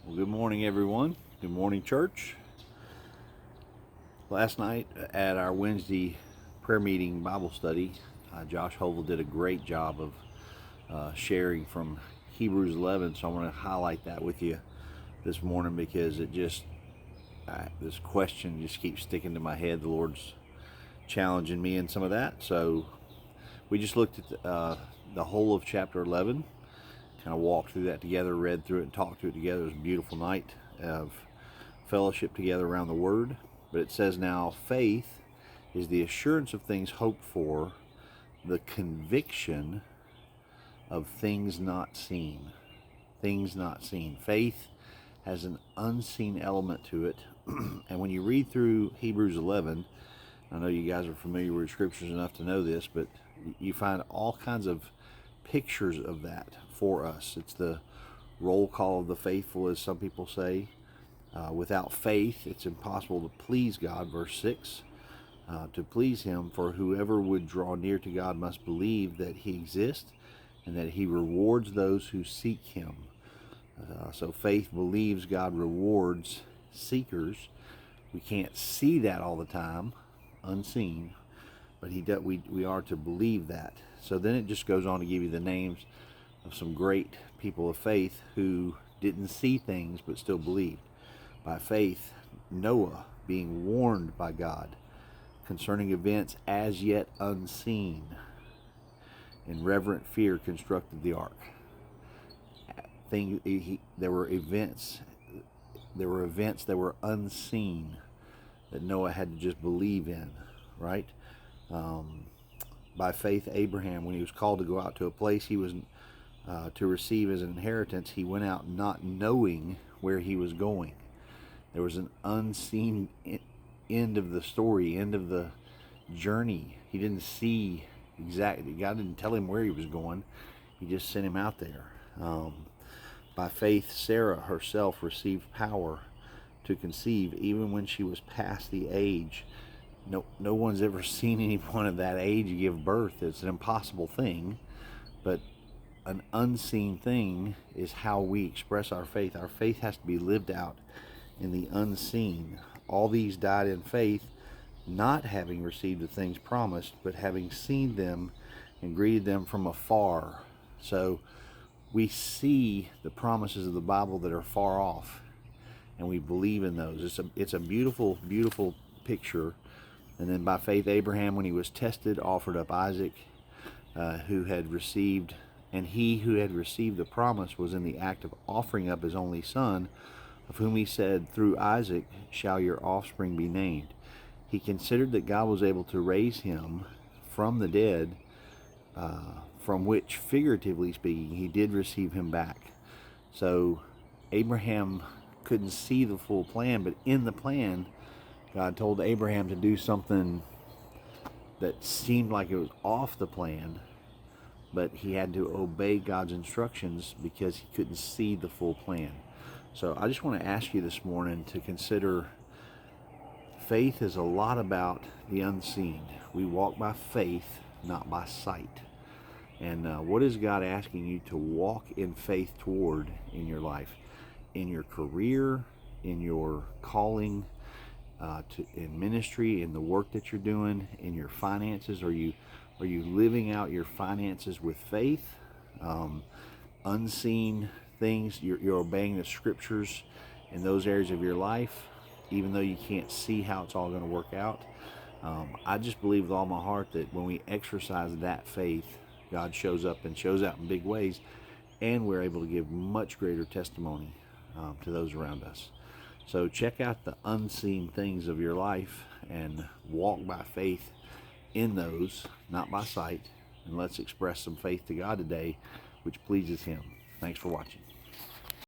Well, good morning, everyone. Good morning, church. Last night at our Wednesday prayer meeting Bible study, Josh Hovel did a great job of sharing from Hebrews 11. So I want to highlight that with you this morning because this question just keeps sticking to my head. The Lord's challenging me in some of that. So we just looked at the whole of chapter 11. Kind of walked through that together, read through it, and talked through it together. It was a beautiful night of fellowship together around the Word. But it says now, faith is the assurance of things hoped for, the conviction of things not seen. Things not seen. Faith has an unseen element to it. And when you read through Hebrews 11, I know you guys are familiar with scriptures enough to know this, but you find all kinds of pictures of that for us. It's the roll call of the faithful, as some people say. Without faith, it's impossible to please God. Verse 6, to please Him, for whoever would draw near to God must believe that He exists and that He rewards those who seek Him. So faith believes God rewards seekers. We can't see that all the time, unseen, but we are to believe that. So then it just goes on to give you the names of some great people of faith who didn't see things but still believed. By faith, Noah, being warned by God concerning events as yet unseen, in reverent fear constructed the ark. There were events that were unseen that Noah had to just believe in, right? By faith, Abraham, when he was called to go out to a place he was to receive as an inheritance, he went out not knowing where he was going. There was an unseen end of the story, end of the journey. He didn't see exactly. God didn't tell him where he was going. He just sent him out there. By faith, Sarah herself received power to conceive even when she was past the age. No one's ever seen anyone of that age give birth. It's an impossible thing, but an unseen thing is how we express our faith. Our faith has to be lived out in the unseen. All these died in faith, not having received the things promised, but having seen them and greeted them from afar. So we see the promises of the Bible that are far off, and we believe in those. It's a beautiful, beautiful picture. And then by faith, Abraham, when he was tested, offered up Isaac, who had received, and he who had received the promise was in the act of offering up his only son, of whom he said, through Isaac shall your offspring be named. He considered that God was able to raise him from the dead, from which, figuratively speaking, he did receive him back. So Abraham couldn't see the full plan, but in the plan, God told Abraham to do something that seemed like it was off the plan, but he had to obey God's instructions because he couldn't see the full plan. So I just want to ask you this morning to consider faith is a lot about the unseen. We walk by faith, not by sight. And what is God asking you to walk in faith toward in your life, in your career, in your calling, in ministry, in the work that you're doing, in your finances? Are you living out your finances with faith? Unseen things, you're obeying the scriptures in those areas of your life, even though you can't see how it's all going to work out. I just believe with all my heart that when we exercise that faith, God shows up and shows out in big ways, and we're able to give much greater testimony to those around us. So check out the unseen things of your life and walk by faith in those, not by sight. And let's express some faith to God today, which pleases Him. Thanks for watching.